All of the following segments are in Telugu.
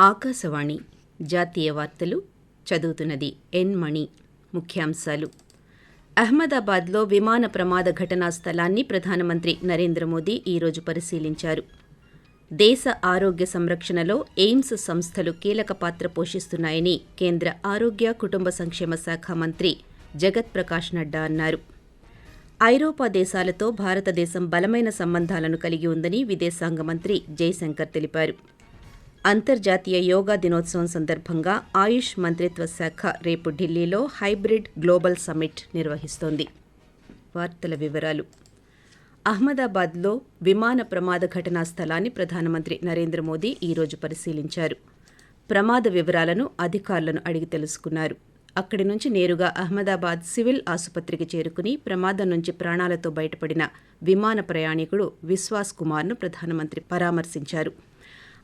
ఆకాశవాణి జాతీయ వార్తలు చదువుతున్నది ఎన్ మణి. ముఖ్యాంశాలు. అహ్మదాబాద్లో విమాన ప్రమాద ఘటనా స్థలాన్ని ప్రధానమంత్రి నరేంద్ర మోదీ ఈరోజు పరిశీలించారు. దేశ ఆరోగ్య సంరక్షణలో ఎయిమ్స్ సంస్థలు కీలక పాత్ర పోషిస్తున్నాయని కేంద్ర ఆరోగ్య కుటుంబ సంక్షేమ శాఖ మంత్రి జగత్ ప్రకాష్ నడ్డా అన్నారు. ఐరోపా దేశాలతో భారతదేశం బలమైన సంబంధాలను కలిగి ఉందని విదేశాంగ మంత్రి జైశంకర్ తెలిపారు. అంతర్జాతీయ యోగా దినోత్సవం సందర్భంగా ఆయుష్ మంత్రిత్వ శాఖ రేపు ఢిల్లీలో హైబ్రిడ్ గ్లోబల్ సమ్మిట్ నిర్వహిస్తోంది. వార్తల వివరాలు. అహ్మదాబాద్లో విమాన ప్రమాద ఘటనా స్థలాన్ని ప్రధానమంత్రి నరేంద్ర మోదీ ఈరోజు పరిశీలించారు. ప్రమాద వివరాలను అధికారులను అడిగి తెలుసుకున్నారు. అక్కడి నుంచి నేరుగా అహ్మదాబాద్ సివిల్ ఆసుపత్రికి చేరుకుని ప్రమాదం నుంచి ప్రాణాలతో బయటపడిన విమాన ప్రయాణికుడు విశ్వాస్ కుమార్ను ప్రధానమంత్రి పరామర్శించారు.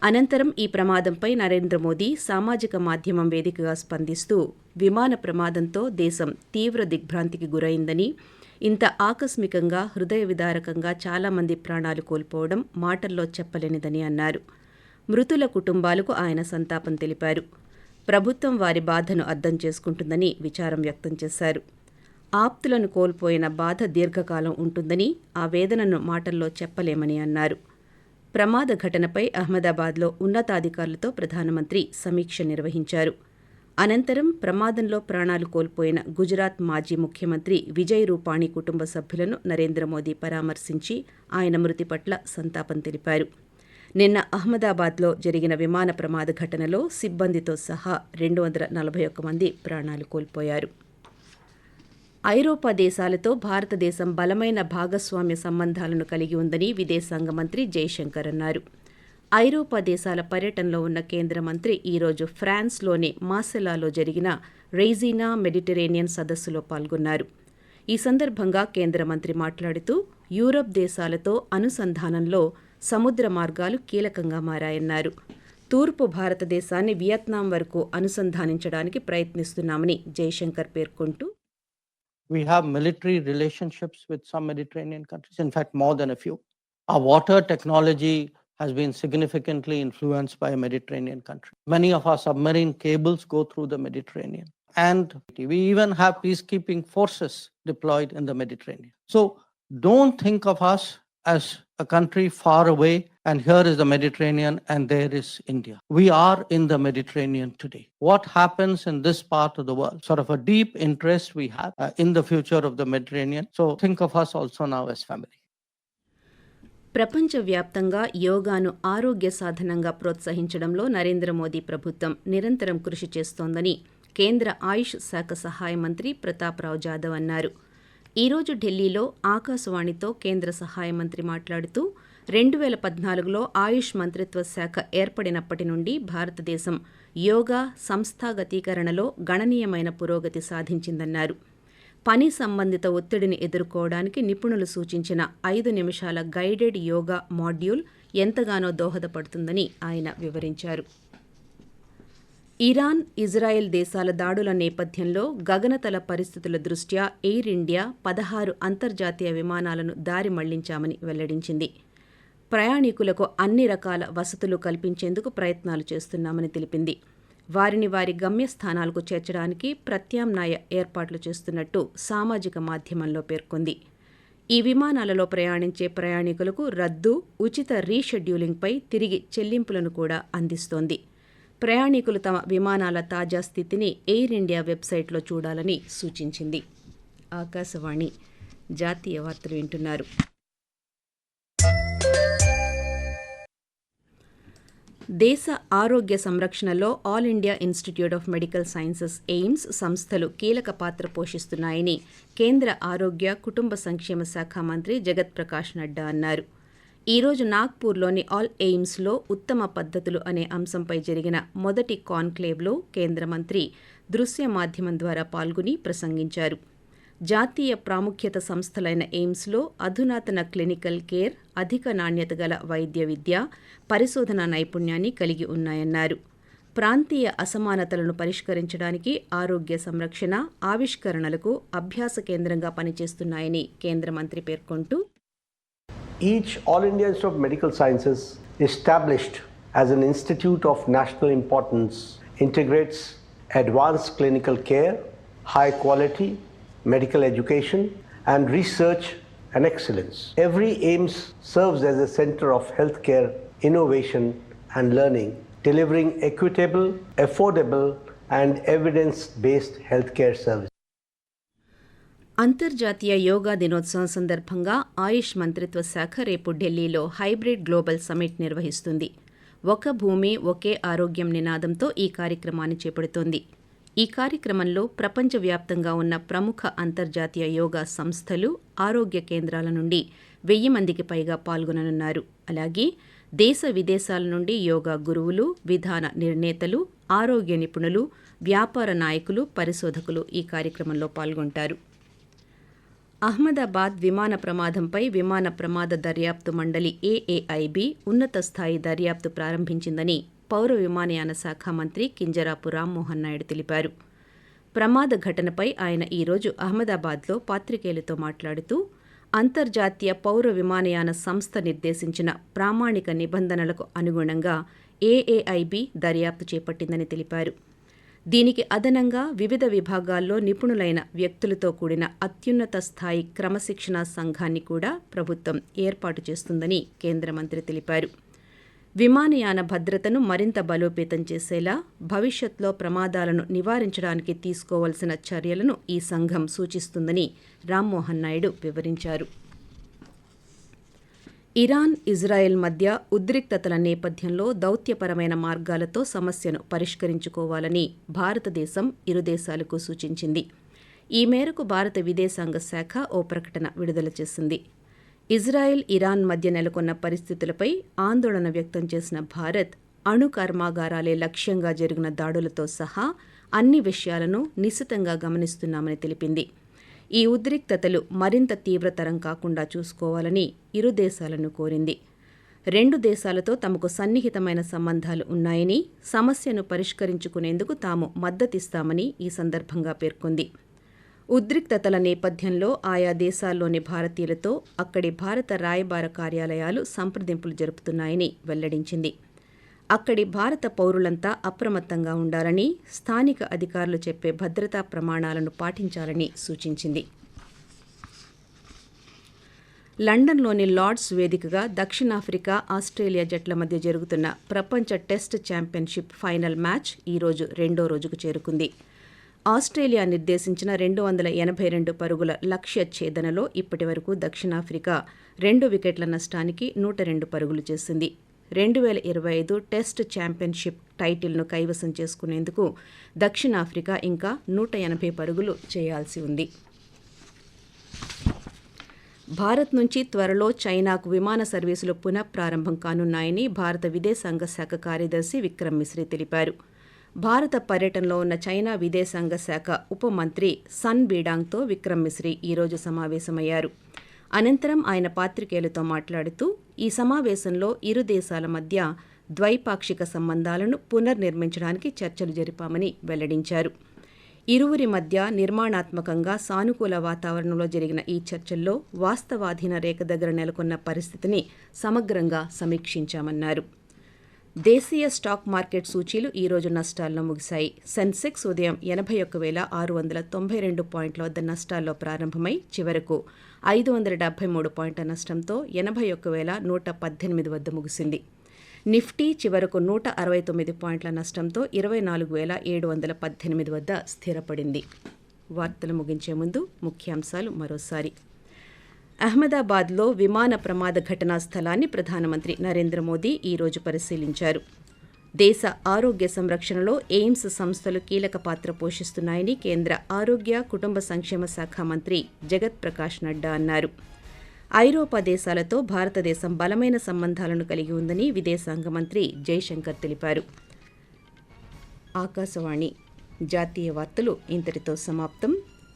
అనంతరం ఈ ప్రమాదంపై నరేంద్ర మోదీ సామాజిక మాధ్యమం వేదికగా స్పందిస్తూ విమాన ప్రమాదంతో దేశం తీవ్ర దిగ్భ్రాంతికి గురైందని, ఇంత ఆకస్మికంగా హృదయ విదారకంగా చాలామంది ప్రాణాలు కోల్పోవడం మాటల్లో చెప్పలేనిదని అన్నారు. మృతుల కుటుంబాలకు ఆయన సంతాపం తెలిపారు. ప్రభుత్వం వారి బాధను అర్థం చేసుకుంటుందని విచారం వ్యక్తం చేశారు. ఆప్తులను కోల్పోయిన బాధ దీర్ఘకాలం ఉంటుందని, ఆ వేదనను మాటల్లో చెప్పలేమని అన్నారు. ప్రమాద ఘటనపై అహ్మదాబాద్లో ఉన్నతాధికారులతో ప్రధానమంత్రి సమీక్ష నిర్వహించారు. అనంతరం ప్రమాదంలో ప్రాణాలు కోల్పోయిన గుజరాత్ మాజీ ముఖ్యమంత్రి విజయ్ రూపాణి కుటుంబ సభ్యులను నరేంద్ర మోదీ పరామర్శించి ఆయన మృతి పట్ల సంతాపం తెలిపారు. నిన్న అహ్మదాబాద్లో జరిగిన విమాన ప్రమాద ఘటనలో సిబ్బందితో సహా 241 మంది ప్రాణాలు కోల్పోయారు. ఐరోపా దేశాలతో భారతదేశం బలమైన భాగస్వామ్య సంబంధాలను కలిగి ఉందని విదేశాంగ మంత్రి జైశంకర్ అన్నారు. ఐరోపా దేశాల పర్యటనలో ఉన్న కేంద్ర మంత్రి ఈరోజు ఫ్రాన్స్లోని మార్సెలాలో జరిగిన రెయిజీనా మెడిటరేనియన్ సదస్సులో పాల్గొన్నారు. ఈ సందర్భంగా కేంద్ర మంత్రి మాట్లాడుతూ యూరప్ దేశాలతో అనుసంధానంలో సముద్ర మార్గాలు కీలకంగా మారాయన్నారు. తూర్పు భారతదేశాన్ని వియత్నాం వరకు అనుసంధానించడానికి ప్రయత్నిస్తున్నామని జైశంకర్ పేర్కొంటూ, We have military relationships with some Mediterranean countries, in fact, more than a few. Our water technology has been significantly influenced by a Mediterranean country. Many of our submarine cables go through the Mediterranean. And we even have peacekeeping forces deployed in the Mediterranean. So don't think of us as a country far away and here is the Mediterranean and there is India. We are in the Mediterranean today. What happens in this part of the world, sort of a deep interest we have in the future of the Mediterranean. So think of us also now as family. ప్రపంచవ్యాప్తంగా యోగాను ఆరోగ్య సాధనంగా ప్రోత్సహించడంలో నరేంద్ర మోదీ ప్రభుత్వం నిరంతరం కృషి చేస్తోందని కేంద్ర ఆయుష్ శాఖ సహాయ మంత్రి ప్రతాప్ రావ్ జాదవ్ అన్నారు. ఈరోజు ఢిల్లీలో ఆకాశవాణితో కేంద్ర సహాయ మంత్రి మాట్లాడుతూ 2014లో ఆయుష్ మంత్రిత్వ శాఖ ఏర్పడినప్పటి నుండి భారతదేశం యోగా సంస్థాగతీకరణలో గణనీయమైన పురోగతి సాధించిందన్నారు. పని సంబంధిత ఒత్తిడిని ఎదుర్కోవడానికి నిపుణులు సూచించిన 5 నిమిషాల గైడెడ్ యోగా మాడ్యూల్ ఎంతగానో దోహదపడుతుందని ఆయన వివరించారు. ఇరాన్, ఇజ్రాయెల్ దేశాల దాడుల నేపథ్యంలో గగనతల పరిస్థితుల దృష్ట్యా ఎయిర్ ఇండియా 16 అంతర్జాతీయ విమానాలను దారి మళ్లించామని వెల్లడించింది. ప్రయాణికులకు అన్ని రకాల వసతులు కల్పించేందుకు ప్రయత్నాలు చేస్తున్నామని తెలిపింది. వారిని వారి గమ్యస్థానాలకు చేర్చడానికి ప్రత్యామ్నాయ ఏర్పాట్లు చేస్తున్నట్టు సామాజిక మాధ్యమంలో పేర్కొంది. ఈ విమానాలలో ప్రయాణించే ప్రయాణికులకు రద్దు, ఉచిత రీషెడ్యూలింగ్పై తిరిగి చెల్లింపులను కూడా అందిస్తోంది. ప్రయాణికులు తమ విమానాల తాజా స్థితిని ఎయిర్ ఇండియా వెబ్సైట్లో చూడాలని సూచించింది. ఆకాశవాణి జాతీయ వార్తలు వింటున్నారు. దేశ ఆరోగ్య సంరక్షణలో all India institute of medical sciences AIIMS సంస్థలు కీలక పాత్ర పోషిస్తున్నాయని కేంద్ర ఆరోగ్య కుటుంబ సంక్షేమ శాఖ మంత్రి జగత్ ప్రకాష్ నడ్డా అన్నారు. ఈరోజు నాగ్పూర్లోని ఆల్ ఎయిమ్స్లో ఉత్తమ పద్ధతులు అనే అంశంపై జరిగిన మొదటి కాన్క్లేవ్లో కేంద్ర మంత్రి దృశ్య మాధ్యమం ద్వారా పాల్గొని ప్రసంగించారు. జాతీయ ప్రాముఖ్యత సంస్థలైన ఎయిమ్స్లో అధునాతన క్లినికల్ కేర్, అధిక నాణ్యత గల వైద్య విద్య, పరిశోధన నైపుణ్యాన్ని కలిగి ఉన్నాయన్నారు. ప్రాంతీయ అసమానతలను పరిష్కరించడానికి ఆరోగ్య సంరక్షణ, ఆవిష్కరణలకు అభ్యాస కేంద్రంగా పనిచేస్తున్నాయని కేంద్ర మంత్రి పేర్కొంటూ, Each All India Institute of Medical Sciences established as an institute of national importance integrates advanced clinical care, high quality medical education, and research and excellence. Every AIIMS serves as a center of healthcare innovation and learning, delivering equitable, affordable, and evidence-based healthcare services. అంతర్జాతీయ యోగా దినోత్సవం సందర్భంగా ఆయుష్ మంత్రిత్వ శాఖ రేపు ఢిల్లీలో హైబ్రిడ్ గ్లోబల్ సమ్మిట్ నిర్వహిస్తుంది. ఒక భూమి ఒకే ఆరోగ్యం నినాదంతో ఈ కార్యక్రమాన్ని చేపడుతోంది. ఈ కార్యక్రమంలో ప్రపంచవ్యాప్తంగా ఉన్న ప్రముఖ అంతర్జాతీయ యోగా సంస్థలు, ఆరోగ్య కేంద్రాల నుండి 1000 మందికి పైగా పాల్గొననున్నారు. అలాగే దేశ విదేశాల నుండి యోగా గురువులు, విధాన నిర్ణేతలు, ఆరోగ్య నిపుణులు, వ్యాపార నాయకులు, పరిశోధకులు ఈ కార్యక్రమంలో పాల్గొంటారు. అహ్మదాబాద్ విమాన ప్రమాదంపై విమాన ప్రమాద దర్యాప్తు మండలి AAIB ఉన్నత స్థాయి దర్యాప్తు ప్రారంభించిందని పౌర విమానయాన శాఖ మంత్రి కింజరాపు రామ్మోహన్ నాయుడు తెలిపారు. ప్రమాద ఘటనపై ఆయన ఈరోజు అహ్మదాబాద్లో పాత్రికేయులతో మాట్లాడుతూ అంతర్జాతీయ పౌర విమానయాన సంస్థ నిర్దేశించిన ప్రామాణిక నిబంధనలకు అనుగుణంగా AAIB దర్యాప్తు చేపట్టిందని తెలిపారు. దీనికి అదనంగా వివిధ విభాగాల్లో నిపుణులైన వ్యక్తులతో కూడిన అత్యున్నత స్థాయి క్రమశిక్షణా సంఘాన్ని కూడా ప్రభుత్వం ఏర్పాటు చేస్తుందని కేంద్ర మంత్రి తెలిపారు. విమానయాన భద్రతను మరింత బలోపేతం చేసేలా భవిష్యత్లో ప్రమాదాలను నివారించడానికి తీసుకోవాల్సిన చర్యలను ఈ సంఘం సూచిస్తుందని రామ్మోహన్ నాయుడు వివరించారు. ఇరాన్, ఇజ్రాయెల్ మధ్య ఉద్రిక్తతల నేపథ్యంలో దౌత్యపరమైన మార్గాలతో సమస్యను పరిష్కరించుకోవాలని భారతదేశం ఇరు దేశాలకు సూచించింది. ఈ మేరకు భారత విదేశాంగ శాఖ ఓ ప్రకటన విడుదల చేసింది. ఇజ్రాయెల్, ఇరాన్ మధ్య నెలకొన్న పరిస్థితులపై ఆందోళన వ్యక్తం చేసిన భారత్ అణు కర్మాగారాలే లక్ష్యంగా జరిగిన దాడులతో సహా అన్ని విషయాలను నిశితంగా గమనిస్తున్నామని తెలిపింది. ఈ ఉద్రిక్తతలు మరింత తీవ్రతరం కాకుండా చూసుకోవాలని ఇరు దేశాలను కోరింది. 2 దేశాలతో తమకు సన్నిహితమైన సంబంధాలు ఉన్నాయని, సమస్యను పరిష్కరించుకునేందుకు తాము మద్దతిస్తామని ఈ సందర్భంగా పేర్కొంది. ఉద్రిక్తతల నేపథ్యంలో ఆయా దేశాల్లోని భారతీయులతో అక్కడి భారత రాయబార కార్యాలయాలు సంప్రదింపులు జరుపుతున్నాయని వెల్లడించింది. అక్కడి భారత పౌరులంతా అప్రమత్తంగా ఉండాలని, స్థానిక అధికారులు చెప్పే భద్రతా ప్రమాణాలను పాటించాలని సూచించింది. లండన్లోని లార్డ్స్ వేదికగా దక్షిణాఫ్రికా, ఆస్ట్రేలియా జట్ల మధ్య జరుగుతున్న ప్రపంచ టెస్ట్ ఛాంపియన్షిప్ ఫైనల్ మ్యాచ్ ఈరోజు 2వ రోజుకు చేరుకుంది. ఆస్ట్రేలియా నిర్దేశించిన 282 పరుగుల లక్ష్య ఛేదనలో ఇప్పటివరకు దక్షిణాఫ్రికా 2 వికెట్ల నష్టానికి 102 పరుగులు చేసింది. 2025 టెస్ట్ ఛాంపియన్షిప్ టైటిల్ను కైవసం చేసుకునేందుకు దక్షిణాఫ్రికా ఇంకా 180 పరుగులు చేయాల్సి ఉంది. భారత్ నుంచి త్వరలో చైనాకు విమాన సర్వీసులు పునఃప్రారంభం కానున్నాయని భారత విదేశాంగ శాఖ కార్యదర్శి విక్రమ్ మిశ్రీ తెలిపారు. భారత పర్యటనలో ఉన్న చైనా విదేశాంగ శాఖ ఉప మంత్రి సన్ వీడాంగ్తో విక్రమ్ మిశ్రీ ఈరోజు సమావేశమయ్యారు. అనంతరం ఆయన పాత్రికేయులతో మాట్లాడుతూ ఈ సమావేశంలో ఇరు దేశాల మధ్య ద్వైపాక్షిక సంబంధాలను పునర్నిర్మించడానికి చర్చలు జరిపామని వెల్లడించారు. ఇరువురి మధ్య నిర్మాణాత్మకంగా సానుకూల వాతావరణంలో జరిగిన ఈ చర్చల్లో వాస్తవాధీన రేఖ దగ్గర నెలకొన్న పరిస్థితిని సమగ్రంగా సమీక్షించామన్నారు. దేశీయ స్టాక్ మార్కెట్ సూచీలు ఈరోజు నష్టాల్లో ముగిశాయి. సెన్సెక్స్ ఉదయం 81,692 పాయింట్ల వద్ద నష్టాల్లో ప్రారంభమై చివరకు 573 పాయింట్ల నష్టంతో 81,118 వద్ద ముగిసింది. నిఫ్టీ చివరకు 169 పాయింట్ల నష్టంతో 24,718 వద్ద స్థిరపడింది. వార్తలు ముగించే ముందు ముఖ్యాంశాలు మరోసారి. అహ్మదాబాద్లో విమాన ప్రమాద ఘటనా స్థలాన్ని ప్రధానమంత్రి నరేంద్ర మోదీ ఈరోజు పరిశీలించారు. దేశ ఆరోగ్య సంరక్షణలో ఎయిమ్స్ సంస్థలు కీలక పాత్ర పోషిస్తున్నాయని కేంద్ర ఆరోగ్య, కుటుంబ సంక్షేమ శాఖ మంత్రి జగత్ ప్రకాష్ నడ్డా అన్నారు. ఐరోపా దేశాలతో భారతదేశం బలమైన సంబంధాలను కలిగి ఉందని విదేశాంగ మంత్రి జైశంకర్ తెలిపారు. ఆకాశవాణి జాతీయ వార్తలు ఇంతటితో సమాప్తం.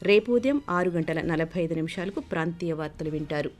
రేపు ఉదయం 6:45 ప్రాంతీయ వార్తలు వింటారు.